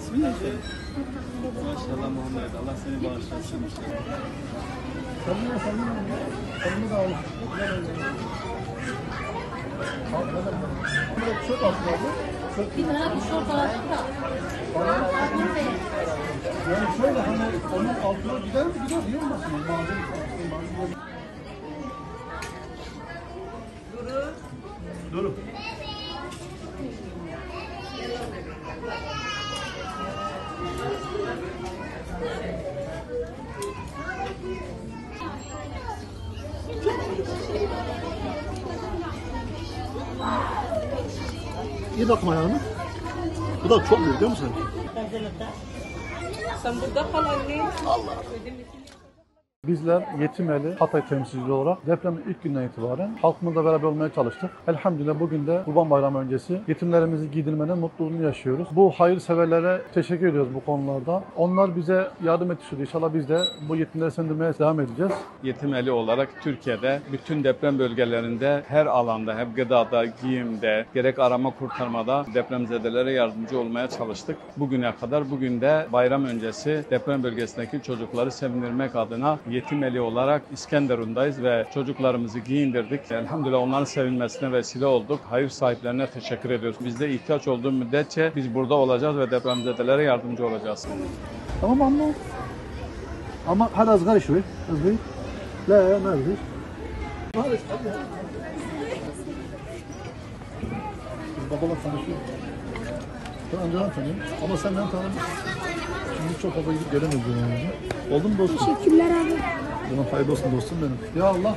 İsmin neydi? Maşallah Muhammed. Allah seni bağışlasın. Salını da al. Çok az kaldı. Bir tane tişört aldım da. Yani şöyle hani onun altına gider mi? Gider değil mi? Durun. İyi bakma ayağına. Bu da çok büyük değil mi sen? Sen burada kal anne. Allah. Bizler Yetimeli Hatay temsilcisi olarak depremin ilk günden itibaren halkımızla beraber olmaya çalıştık. Elhamdülillah bugün de Kurban Bayramı öncesi yetimlerimizi giydirmenin mutluluğunu yaşıyoruz. Bu hayırseverlere teşekkür ediyoruz bu konularda. Onlar bize yardım ettiği İnşallah biz de bu yetimleri sendirmeye devam edeceğiz. Yetimeli olarak Türkiye'de bütün deprem bölgelerinde her alanda hem gıdada, giyimde, gerek arama kurtarmada depremzedelere yardımcı olmaya çalıştık. Bugüne kadar bugün de bayram öncesi deprem bölgesindeki çocukları sevindirmek adına Yetimeli olarak İskenderun'dayız ve çocuklarımızı giyindirdik. Elhamdülillah onların sevinmesine vesile olduk. Hayır sahiplerine teşekkür ediyoruz. Bizde ihtiyaç olduğu müddetçe biz burada olacağız ve depremzedelere yardımcı olacağız. Tamam anne. Ama hadi az karış şurayı. Az bir. La nerede? Babalar tanışıyor. Ben önceden tanıyorum ama senden tanıdım. Şimdi çok fazla gidip gelemeyiz yanımıza. Oldu mu dostum? Teşekkürler abi. Buna fayda olsun dostum benim. Ya Allah